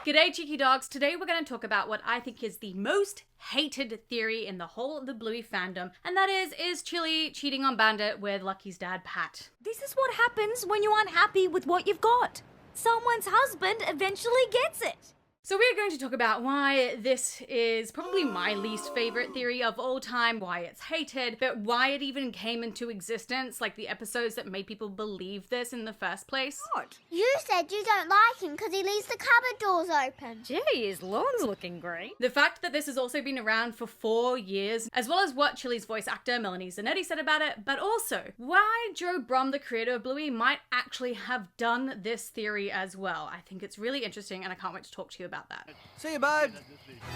G'day cheeky dogs, today we're going to talk about what I think is the most hated theory in the whole of the Bluey fandom, and that is Chilli cheating on Bandit with Lucky's dad Pat. This is what happens when you're unhappy with what you've got. Someone's husband eventually gets it. So we're going to talk about why this is probably my least favorite theory of all time, why it's hated, but why it even came into existence, like the episodes that made people believe this in the first place. What? You said you don't like him because he leaves the cupboard doors open. Gee, his lawn's looking great. The fact that this has also been around for 4 years, as well as what Chilli's voice actor Melanie Zanetti said about it, but also why Joe Brumm, the creator of Bluey, might actually have done this theory as well. I think it's really interesting and I can't wait to talk to you about that. See you, babe.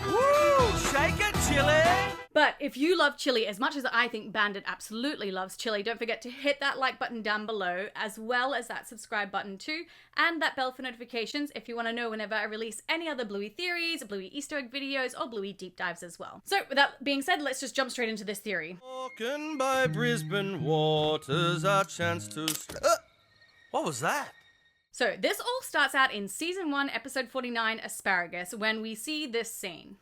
Woo! Shake it, Chilli! But if you love Chilli as much as I think Bandit absolutely loves Chilli, don't forget to hit that like button down below, as well as that subscribe button too, and that bell for notifications if you want to know whenever I release any other Bluey theories, Bluey Easter egg videos, or Bluey deep dives as well. So with that being said, let's just jump straight into this theory. Walking by Brisbane waters, a chance to... what was that? So this all starts out in season 1, episode 49, Asparagus, when we see this scene.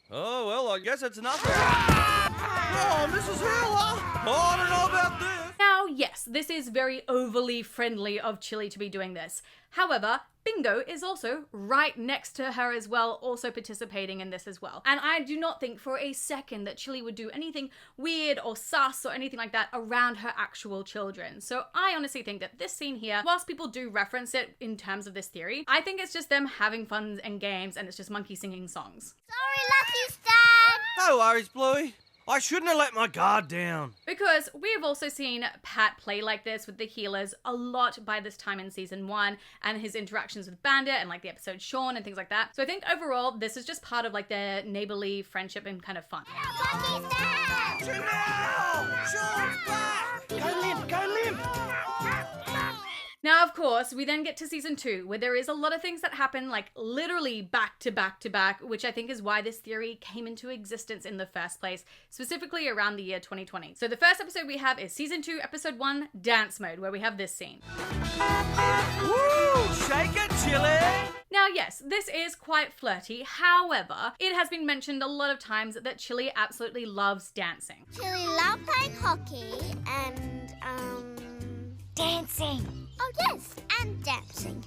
Oh, well, I guess it's nothing. Oh, Mrs. Hiller! Oh, I don't know about this. Now, yes, this is very overly friendly of Chilli to be doing this. However, Bingo is also right next to her as well, also participating in this as well. And I do not think for a second that Chilli would do anything weird or sus or anything like that around her actual children. So I honestly think that this scene here, whilst people do reference it in terms of this theory, I think it's just them having fun and games and it's just monkey singing songs. Sorry, Lucky's dad! No worries, Bluey. I shouldn't have let my guard down. Because we have also seen Pat play like this with the healers a lot by this time in season 1 and his interactions with Bandit and like the episode Sean and things like that. So I think overall this is just part of like their neighborly friendship and kind of fun. Lucky's dad! Janelle! Sean's back! Go limp, go limp! Now, of course, we then get to season 2, where there is a lot of things that happen, like literally back to back to back, which I think is why this theory came into existence in the first place, specifically around the year 2020. So the first episode we have is season 2, episode 1, Dance Mode, where we have this scene. Woo! Shake it, Chilli! Now, yes, this is quite flirty. However, it has been mentioned a lot of times that Chilli absolutely loves dancing. Chilli loves playing hockey and, Dancing. oh yes, and dancing.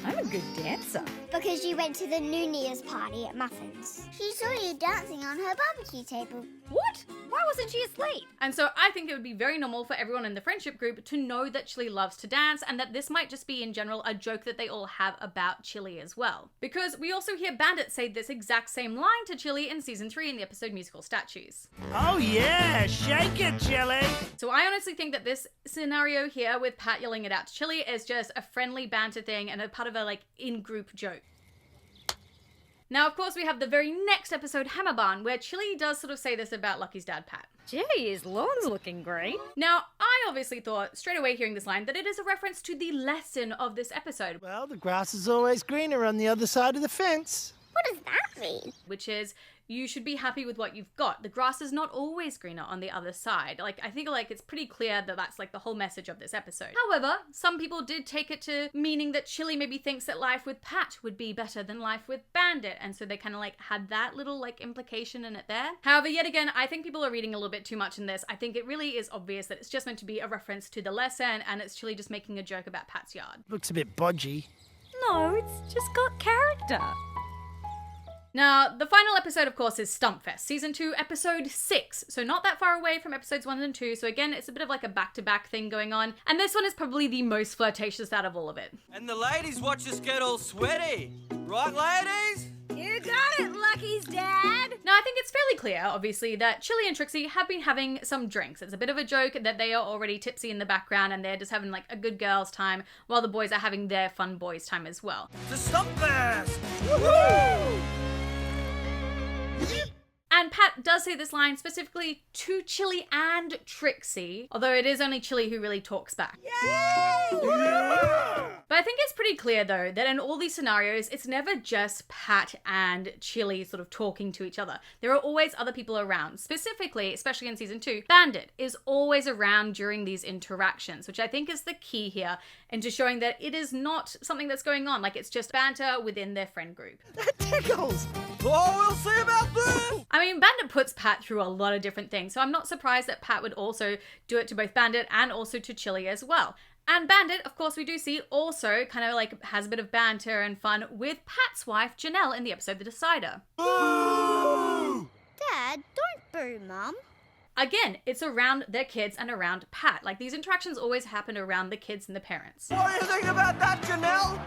I'm a good dancer. Because you went to the New Year's party at Muffins. She saw you dancing on her barbecue table. What? Why wasn't she asleep? And so I think it would be very normal for everyone in the friendship group to know that Chilli loves to dance and that this might just be in general a joke that they all have about Chilli as well. Because we also hear Bandit say this exact same line to Chilli in season 3 in the episode Musical Statues. Oh yeah, shake it, Chilli. So I honestly think that this scenario here with Pat yelling it out to Chilli is just a friendly banter thing and a part of a like in-group joke. Now, of course, we have the very next episode, Hammer Barn, where Chilli does sort of say this about Lucky's dad, Pat. Gee, his lawn's looking great. Now, I obviously thought, straight away hearing this line, that it is a reference to the lesson of this episode. Well, the grass is always greener on the other side of the fence. What does that mean? Which is, you should be happy with what you've got. The grass is not always greener on the other side. Like, I think like it's pretty clear that that's like the whole message of this episode. However, some people did take it to meaning that Chilli maybe thinks that life with Pat would be better than life with Bandit. And so they kind of like had that little like implication in it there. However, yet again, I think people are reading a little bit too much in this. I think it really is obvious that it's just meant to be a reference to the lesson and it's Chilli just making a joke about Pat's yard. Looks a bit bodgy. No, it's just got character. Now, the final episode, of course, is Stumpfest, Season 2, Episode 6. So not that far away from Episodes 1 and 2. So again, it's a bit of like a back-to-back thing going on. And this one is probably the most flirtatious out of all of it. And the ladies watch us get all sweaty. Right, ladies? You got it, Lucky's dad. Now, I think it's fairly clear, obviously, that Chilli and Trixie have been having some drinks. It's a bit of a joke that they are already tipsy in the background and they're just having like a good girls' time while the boys are having their fun boys' time as well. To Stumpfest! Woohoo! And Pat does say this line specifically to Chilli and Trixie, although it is only Chilli who really talks back. Yay! But I think it's pretty clear, though, that in all these scenarios, it's never just Pat and Chilli sort of talking to each other. There are always other people around. Specifically, especially in season 2, Bandit is always around during these interactions, which I think is the key here into showing that it is not something that's going on. Like, it's just banter within their friend group. That tickles! Oh, we'll see about this! I mean, Bandit puts Pat through a lot of different things, so I'm not surprised that Pat would also do it to both Bandit and also to Chilli as well. And Bandit, of course, we do see also kind of like has a bit of banter and fun with Pat's wife, Janelle, in the episode The Decider. Boo! Dad, don't boo, Mum. Again, it's around their kids and around Pat. Like, these interactions always happen around the kids and the parents. What do you think about that, Janelle?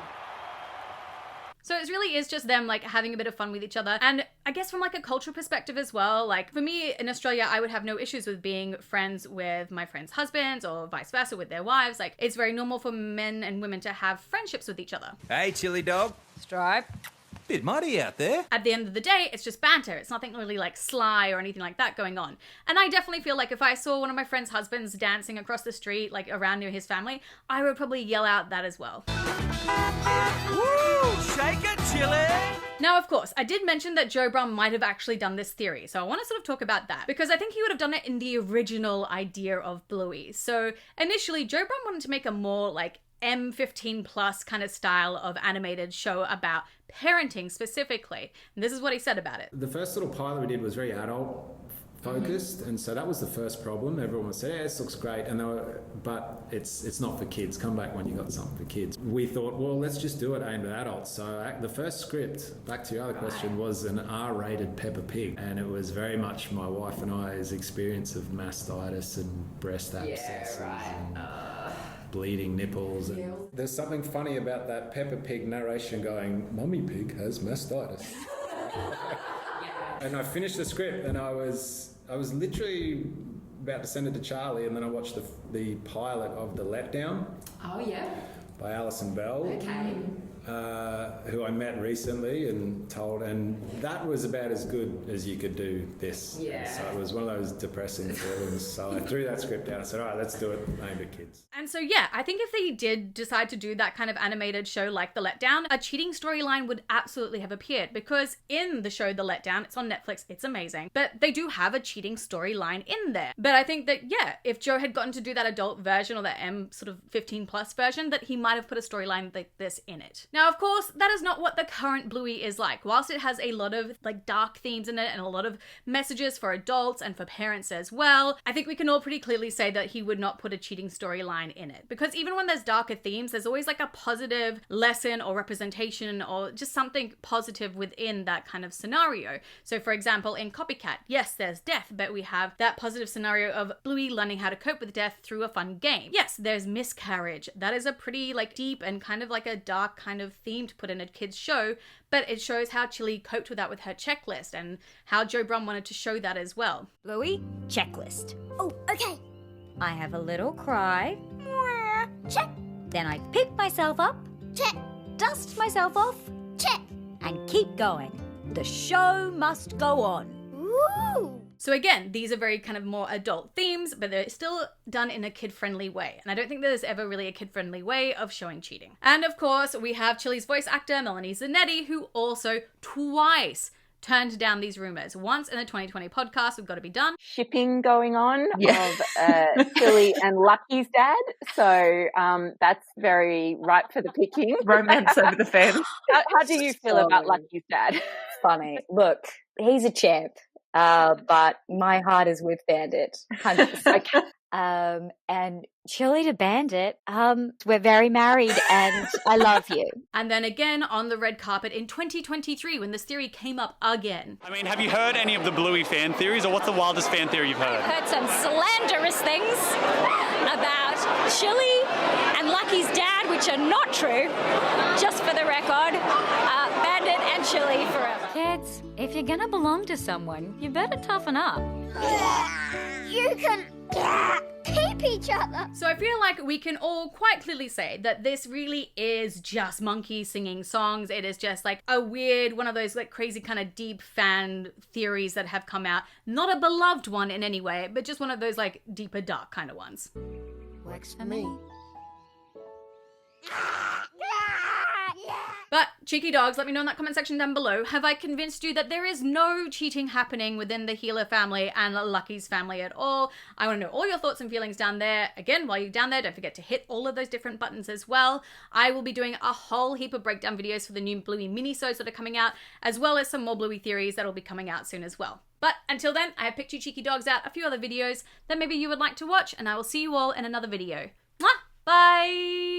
So it really is just them like having a bit of fun with each other. And I guess from like a cultural perspective as well, like for me in Australia, I would have no issues with being friends with my friends' husbands or vice versa with their wives. Like, it's very normal for men and women to have friendships with each other. Hey, Chilli dog. Stripe. Bit muddy out there. At the end of the day, it's just banter. It's nothing really like sly or anything like that going on. And I definitely feel like if I saw one of my friend's husbands dancing across the street, like around near his family, I would probably yell out that as well. Woo! Shake it, Chilli! Now, of course, I did mention that Joe Brumm might have actually done this theory, so I want to sort of talk about that, because I think he would have done it in the original idea of Bluey. So initially, Joe Brumm wanted to make a more like M15 plus kind of style of animated show about parenting specifically. And this is what he said about it. The first little pilot we did was very adult focused, and so that was the first problem. Everyone said, "Yeah, this looks great," and but it's not for kids. Come back when you got something for kids. We thought, well, let's just do it aimed at adults. So the first script, back to your other question, was an R-rated Peppa Pig, and it was very much my wife and I's experience of mastitis and breast abscesses and bleeding nipples. And there's something funny about that Peppa Pig narration going, "Mummy Pig has mastitis." And I finished the script, and I was literally about to send it to Charlie, and then I watched the pilot of The Letdown. Oh, yeah. By Alison Bell. Okay. Who I met recently and that was about as good as you could do this. Yeah. So it was one of those depressing films. So I threw that script out. I said, all right, let's do it aimed at kids. And so, yeah, I think if they did decide to do that kind of animated show like The Letdown, a cheating storyline would absolutely have appeared, because in the show The Letdown, it's on Netflix, it's amazing, but they do have a cheating storyline in there. But I think that, yeah, if Joe had gotten to do that adult version or that M sort of 15 plus version, that he might have put a storyline like this in it. Now, of course, that is not what the current Bluey is like. Whilst it has a lot of like dark themes in it and a lot of messages for adults and for parents as well, I think we can all pretty clearly say that he would not put a cheating storyline in it. Because even when there's darker themes, there's always like a positive lesson or representation or just something positive within that kind of scenario. So for example, in Copycat, yes, there's death, but we have that positive scenario of Bluey learning how to cope with death through a fun game. Yes, there's miscarriage. That is a pretty like deep and kind of like a dark kind of theme to put in a kid's show, but it shows how Chilli coped with that with her checklist and how Joe Brumm wanted to show that as well. Bluey, checklist. Oh, okay. I have a little cry. Mwah. Check, Then I pick myself up, check, dust myself off, check. and keep going. The show must go on. Woo! So again, these are very kind of more adult themes, but they're still done in a kid-friendly way. And I don't think there's ever really a kid-friendly way of showing cheating. And of course, we have Chilli's voice actor, Melanie Zanetti, who also twice turned down these rumors. Once in the 2020 podcast, We've Got to Be Done. Shipping going on of Chilli and Lucky's dad. So that's very ripe for the picking. Romance over the fence. How do you feel about Lucky's dad? Funny. Look, he's a champ, but my heart is with Bandit. 100%. Okay. And Chilli to Bandit, we're very married and I love you. And then again on the red carpet in 2023 when this theory came up again. I mean, have you heard any of the Bluey fan theories, or what's the wildest fan theory you've heard? Heard some slanderous things about Chilli and Lucky's dad, which are not true. Just for the record, Bandit and Chilli forever. Kids, if you're gonna belong to someone, you better toughen up. You can peep each other. So I feel like we can all quite clearly say that this really is just monkeys singing songs. It is just like a weird, one of those like crazy kind of deep fan theories that have come out. Not a beloved one in any way, but just one of those like deeper dark kind of ones. Works for me. Cheeky dogs, let me know in that comment section down below. Have I convinced you that there is no cheating happening within the Healer family and Lucky's family at all? I want to know all your thoughts and feelings down there. Again, while you're down there, don't forget to hit all of those different buttons as well. I will be doing a whole heap of breakdown videos for the new Bluey minisodes that are coming out, as well as some more Bluey theories that will be coming out soon as well. But until then, I have picked you cheeky dogs out a few other videos that maybe you would like to watch, and I will see you all in another video. Mwah! Bye!